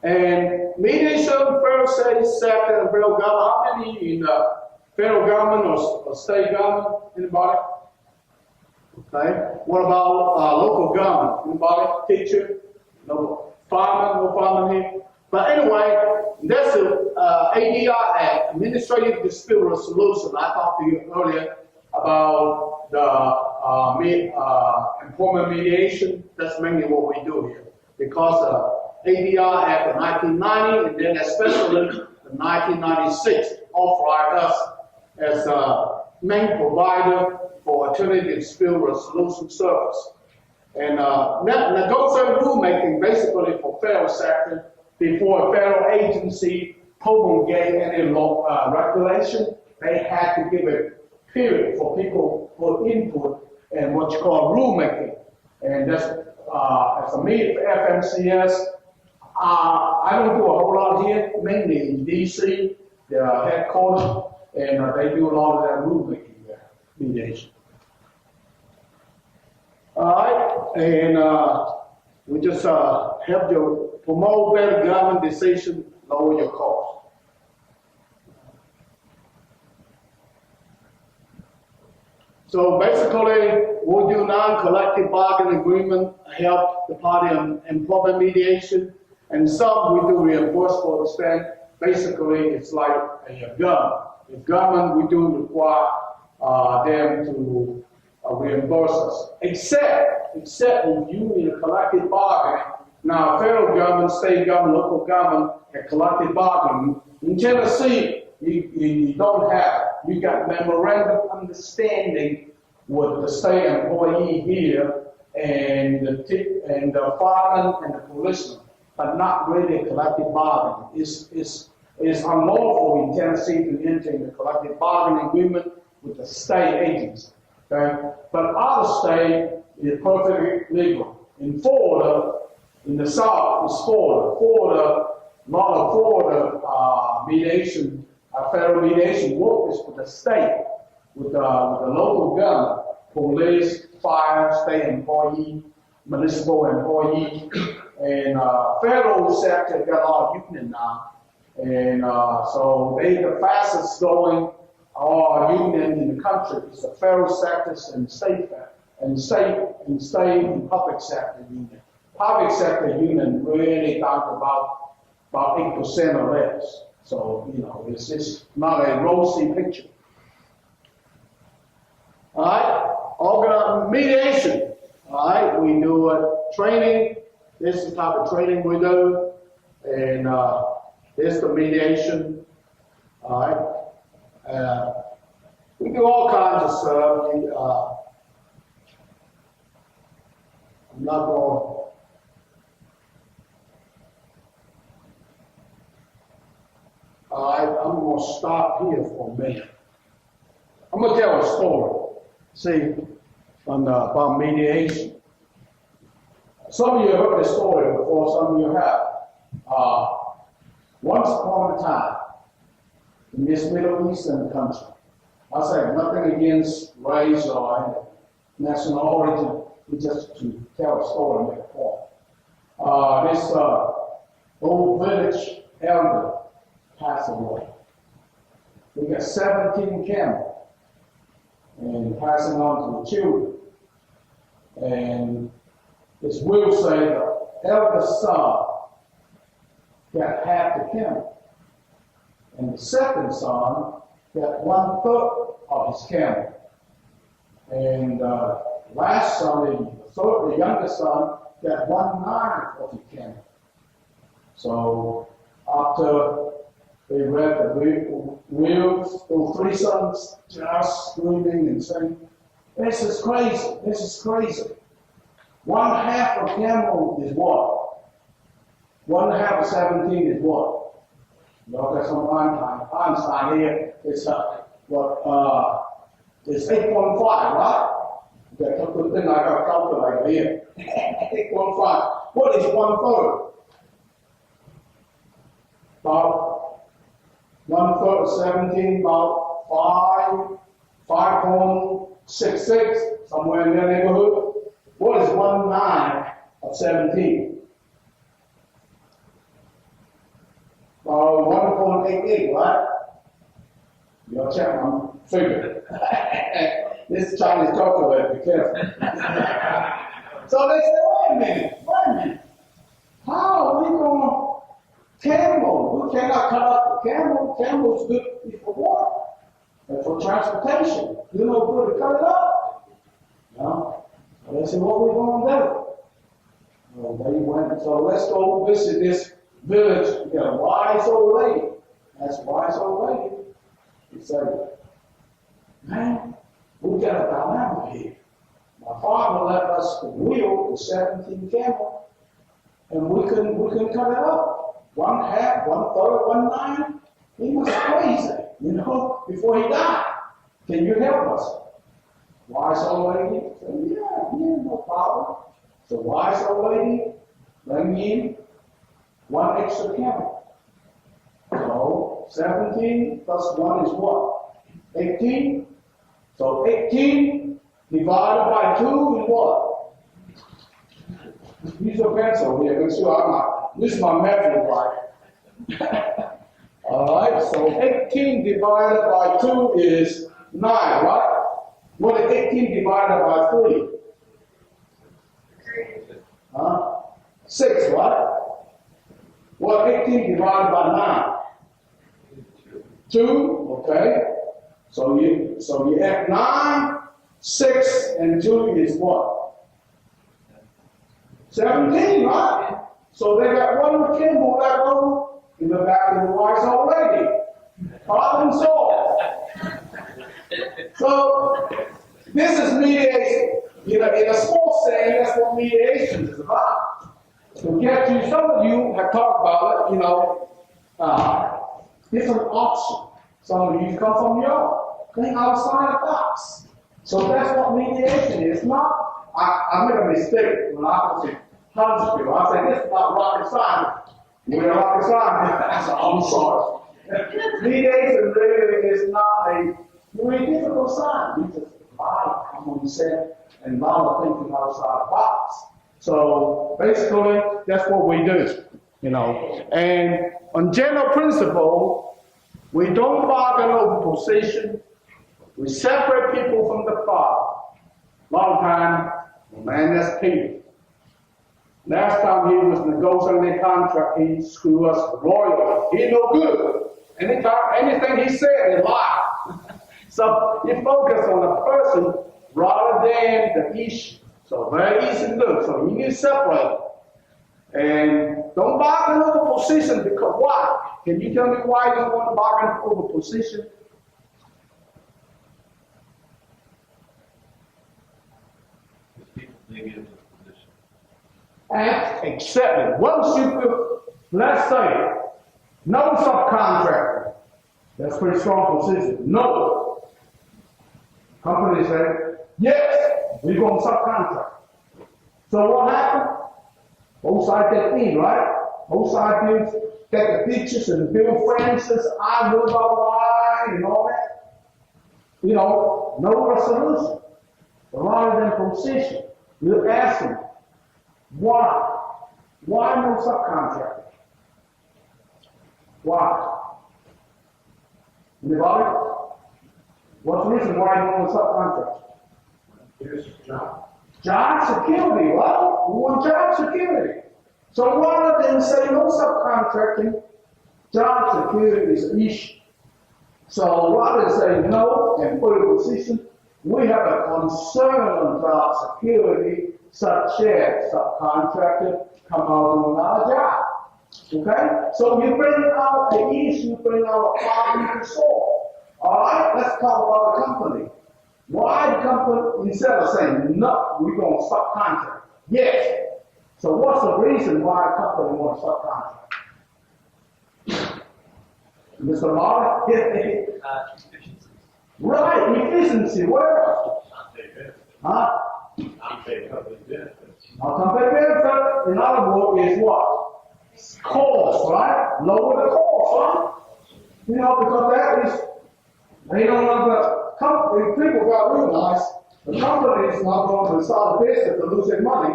And mediation, federal, state sector, and federal government, how many in federal government or state government? Anybody? Okay. What about local government? Anybody? Teacher? No fireman? No fireman here? But anyway, that's the ADR Act, Administrative Dispute Resolution. I talked to you earlier about the employment mediation. That's mainly what we do here. Because ADR Act of 1990 and then especially the 1996 authorized us as a main provider for alternative dispute resolution service. And negotiating rulemaking basically for federal sector before a federal agency promulgate any law regulation, they had to give a period for people for input and what you call rulemaking. And that's as a me for FMCS. I don't do a whole lot here, mainly in DC, their headquarters, and they do a lot of that rulemaking there, mediation. All right, and we just help you promote better government decision, lower your cost. So basically, we'll do non-collective bargaining agreement, help the party on employment mediation, and some we do reimbursable expense. Basically, it's like a gun. The government, we do require them to reimburse us, except if you need a collective bargaining. Now, federal government, state government, local government, and collective bargaining. In Tennessee, you don't have. You got memorandum understanding with the state employee here and the fireman and the policeman, but not really a collective bargaining. It's unlawful in Tennessee to enter into a collective bargaining agreement with the state agency. Okay? But other state is perfectly legal. In Florida, in the South, is Florida. A lot of Florida mediation, federal mediation work is with the state, with the local government, police, fire, state employee, municipal employee, and federal sector got a lot of union now. And so they the fastest growing union in the country is the federal sectors and state and public sector union. Public sector union really down to about 8% or less. So it's just not a rosy picture. All right, mediation. All right, we do training. This is the type of training we do, and this is the mediation. All right, we do all kinds of stuff. I'm not going. All right, I'm going to stop here for a minute. I'm going to tell a story. See, about mediation. Some of you have heard this story before, some of you have. Once upon a time, in this Middle Eastern country, I say nothing against race or national origin, but just to tell a story and make a point. This old village elder passed away. We got 17 camels and passing on to the children. And this will say the eldest son got half the camel. And the second son got 1/3 of his camel. And last son, the youngest son, got 1/9 of the camel. So after they read the wheels, those three sons just screaming and saying, this is crazy, this is crazy. 1/2 of camel is what? 1/2 of 17 is what? You know, there's some Einstein here. It's it's 8.5, right? That's a good thing I got a calculator here. 8.5. What is 1/3? About 1/3 of 17, about 5.66, somewhere in that neighborhood. What is 1/9 of 17? 1.88, right? You'll check my figure. This Chinese calculator, be careful. So they said, wait a minute. How are we going to camel? We cannot cut up the camel. Camel's good for what? And for transportation. You know, good to cut it up. No? So they said, what are we going to do? Well, they went, so let's go visit this village. We got a wise old lady. That's a wise old lady. He said, man, we got a dilemma here. My father left us the wheel with 17 camel, and we couldn't cut it up. 1/2, 1/3, 1/9. He was crazy, you know, before he died. Can you help us? Wise old lady said, yeah, no problem. So wise old lady, bring in 1 extra camel. So 17 plus 1 is what? 18. So 18 divided by 2 is what? Use a pencil here, make sure this is my method right. Alright, so 18 divided by 2 is 9, right? What is 18 divided by 3? 6, right? What 18 divided by 9? 2, okay. So you add 9, 6, and 2 is what? 17, right? So they got one camel left over in the back of the wise old lady. Problem solved. So this is mediation. You know, in a small saying, that's what mediation is about. To get you, some of you have talked about it, you know, different options. Some of you come from New York, think outside the box. So that's what mediation is. Not, I made a mistake when I was in Huntsville. I said, this is not rocket science. We're rocket science. I said, I'm sorry. Mediation really is not a very difficult science. We just lie, common sense, and a lot of thinking outside the box. So basically, that's what we do, you know. And on general principle, we don't bargain over position. We separate people from the father. Long time, man, that's Peter. Last time he was negotiating the contract, he screwed us royally. He no good. Anything he said, he lied. So you focus on the person rather than the issue. So very easy to do. So you need to separate. And don't bargain over position because why? Can you tell me why you don't want to bargain over position? And accept it. Once you could, let's say, no subcontractor. That's pretty strong position. No. Company say, yes, we're going to subcontract. So what happened? Both sides get in, right? Both sides get the pictures and the bill Francis, I know about why, and all that. You know, no resolution. But rather than position, you ask them, why? Why no subcontractor? Why? Anybody? What's the reason why you want a subcontractor? Here's John. Job security, right? We want job security. So rather than say no subcontracting, job security is an issue. So rather than say no and put a position, we have a concern on job security, such as subcontractor come out on our job. Okay? So you bring out an issue, bring out a problem to solve. All right? Let's talk about the company. Why the company, instead of saying, no, we're going to stop contract? Yes. So what's the reason why a company wants to stop contract? Mr. Martin? Efficiencies. Right, efficiency, what else? Huh? Unpaid company benefits. Now, company benefit, in other words, is what? Cost, right? Lower the cost, right? You know, because that is, they don't know the company, people got to realize the company is not going to start a business to lose their money.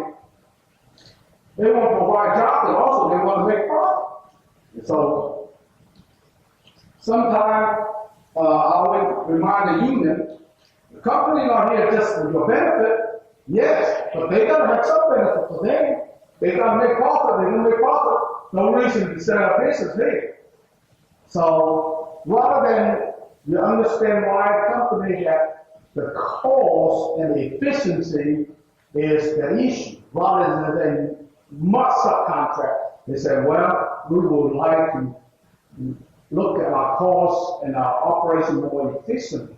They want to provide jobs and also they want to make profit. So, sometimes, I would remind the union, the company not here just for your benefit, yes, but they gotta have some benefit for them. They gotta make profit, they don't make profit, no reason to set up business here. So, rather than you understand why a company that the cost and the efficiency is the issue, rather than must subcontract, they say, well, we would like to look at our costs and our operation more efficiently.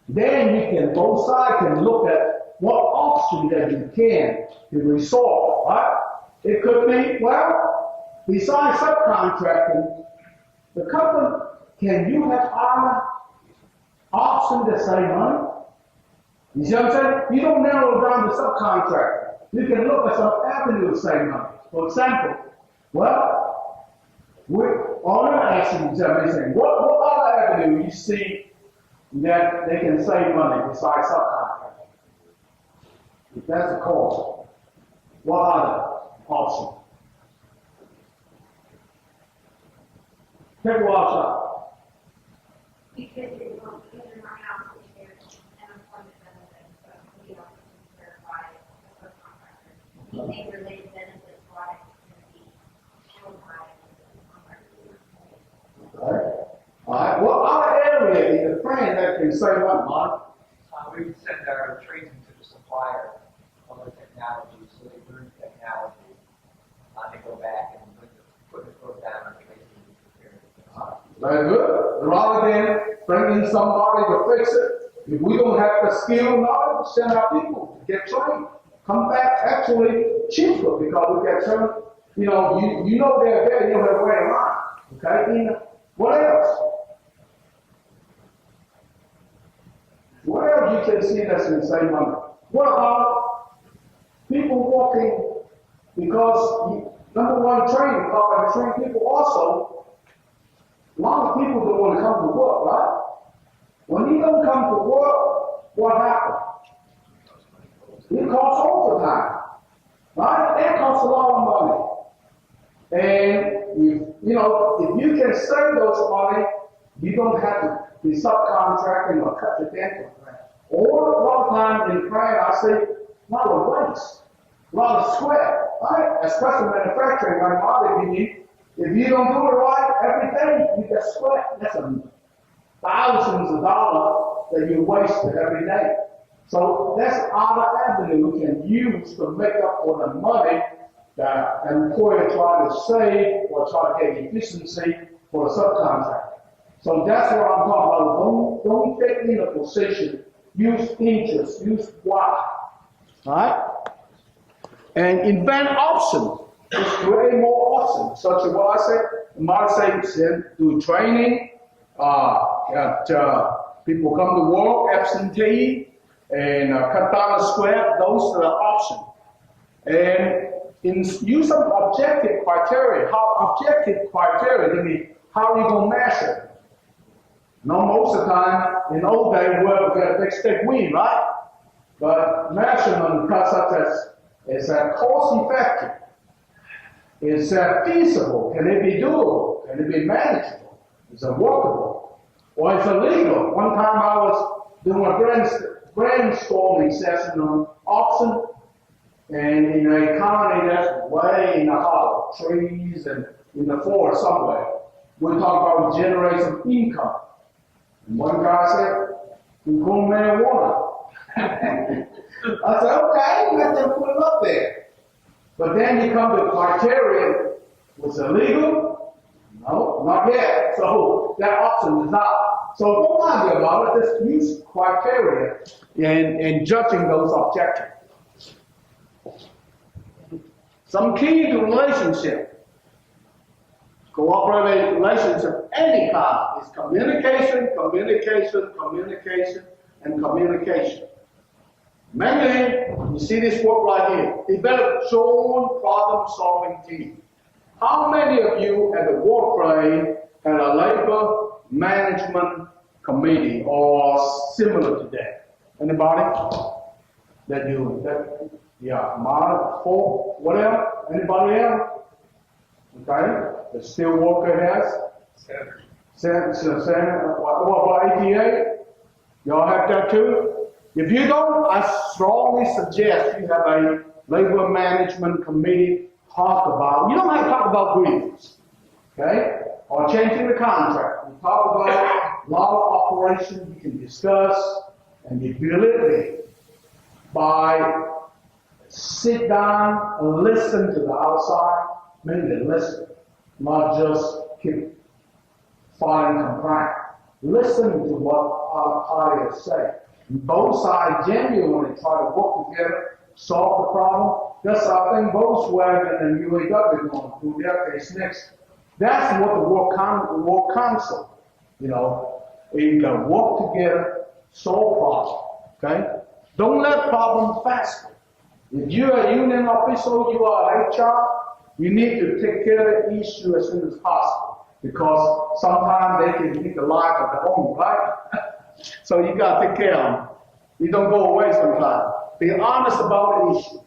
Then you can, both sides can look at what option that you can to resolve, right? It could be, well, besides subcontracting, the company, can you have other option to save money? You see what I'm saying? You don't narrow down to subcontracting. You can look at some avenue to save money. For example, well, on an action examination, what other avenue you see that they can save money besides subcontracting? If that's the cost, what other option? Take a shot. Because you're not house insurance and employment benefits, so we also verify a subcontractor. Anything related benefits like the shield by All right. What other area in the plan that can save money, Mark? We would send our training to the supplier on the technology, so they learn technology. They go back and put the foot down and make it. Very good. Rather than bringing somebody to fix it, if we don't have the skill knowledge, send our people to get trained. Come back actually cheaper because we get trained. You know they're there, you know their way around. Okay? What else? What else you can see that's in the same money? What about people walking because number one training, to train people also. A lot of people don't want to come to work, right? When you don't come to work, what happens? It costs overtime, right? That costs a lot of money. And if you can save those money, you don't have to be subcontracting or cut your dental plan. Or a lot of times in praying, I see a lot of waste, a lot of sweat, right? Especially manufacturing, like my opinion. If you don't do it right every day, you get sweat. That's thousands of dollars that you wasted every day. So that's another avenue we can use to make up for the money that an employer try to save or try to get efficiency for the subcontractor. So that's what I'm talking about. Don't get in a position. Use interest. Use why. All right? And invent options. Just create more options, such as what I said. You might say, do training, people come to work, absentee, and cut down the square. Those are the options. And use some objective criteria. How objective criteria? I mean, how are you going to measure? Most of the time, in old days, we got a big stick win, right? But measurement, such as is that cost effective? Is that feasible? Can it be doable? Can it be manageable? Is it workable? Or is it legal? One time I was doing a brainstorming session on option, and in a county that's way in the hollow, trees and in the forest somewhere, we talk about generate some income. And one guy said, "We grow marijuana." I said, "Okay, let them put it up there." But then you come to criteria, Was it illegal? No, not yet. So that option is out. So don't argue about it. Just use criteria in judging those objections. Some key to relationship, cooperative relationship, any kind, is communication, communication, communication, and communication. Mainly, you see this work right here. Develop joint problem-solving team. How many of you at the workplace had a labor management committee or similar to that? Anybody? Yeah, mine, four, whatever. Anybody else? Okay, the steel worker has. Senator, what about ATA? Y'all have that too? If you don't, I strongly suggest you have a labor management committee talk about. You don't have to talk about grievance, okay? Or changing the contract. We talk about a lot of operations you can discuss, and you build it by sit down and listen to the outside, mainly listen, not just keep filing complaint. Listen to what our parties say. Both sides genuinely try to work together, solve the problem. That's I think Volkswagen and UAW are going to do their case next. That's what the work council, you can work together, solve problems, okay? Don't let problems fester. If you're a union official, you are HR, you need to take care of the issue as soon as possible because sometimes they can take the life of their own, right? So you got to take care of them. You don't go away sometimes. Be honest about the issue.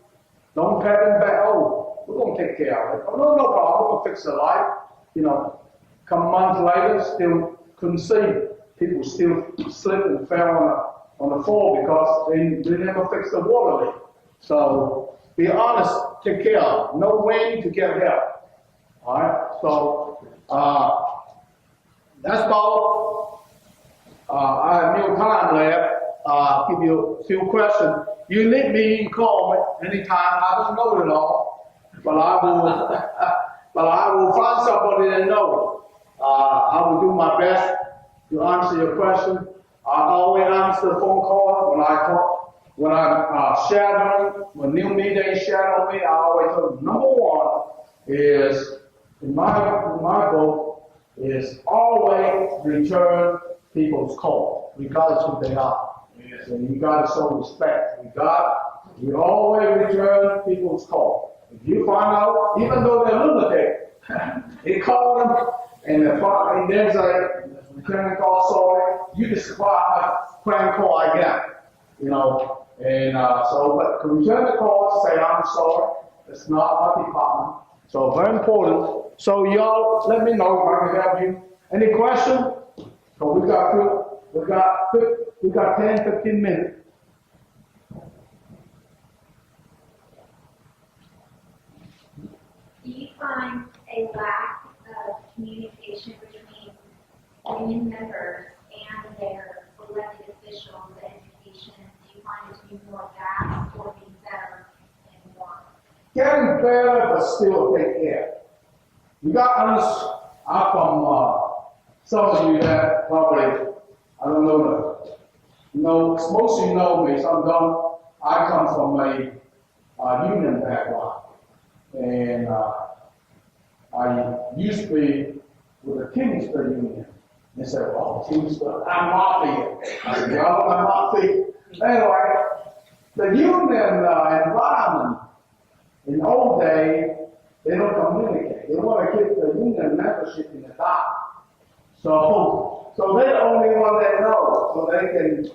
Don't pat them back, oh, we're going to take care of it. Oh, no problem, we'll fix the life. Come months later, still couldn't see. People still slipped and fell on the floor because they never fixed the water leak. So be honest, take care of it. Know when to get help. All right. So that's about. I have no time left. Give you a few questions. You need me, call me anytime. I don't know it all, but I will find somebody that knows. I will do my best to answer your question. I always answer the phone call when I talk. When I'm shadowing, when new media shadow me, I always tell them, number one is, in my book, is always return people's call, regardless who they are. So you got to show respect. You always return people's call. If you find out, even though they're lunatic, they call them, and there's a return call, sorry, you describe a prank call I get, but to return the call to say, I'm sorry, it's not our department. So very important. So y'all, let me know if I can help you. Any question? So we got 10, 15 minutes. Do you find a lack of communication between union members and their elected officials in education? Do you find it to be more vast or be better and more? Getting better, but still take care. You got us, I'm from, some of you that probably, I don't know, most of you know me, some don't. I come from a union background. And I used to be with the Teamster Union. They said, well, Teamster, I'm mafia. I said, yeah, I'm mafia. Anyway, the union environment in the old days, they don't communicate. They want to keep the union membership in the dark. So they're the only one that knows, so they can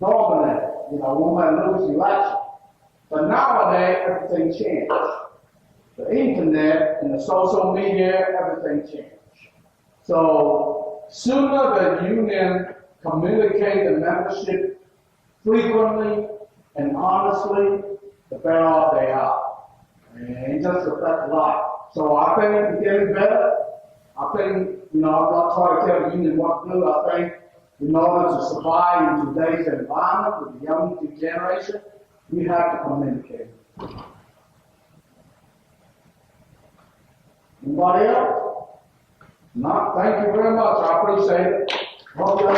dominate, when they lose the election. But nowadays, everything changed. The internet and the social media, everything changed. So sooner the union communicate the membership frequently and honestly, the better off they are. And it just affects a lot. So I think it's getting better. I think, I'm not trying to tell the union what to do. I think in order to survive in today's environment with the young generation, we have to communicate. Anybody else? Not, thank you very much, I appreciate it. Hope y'all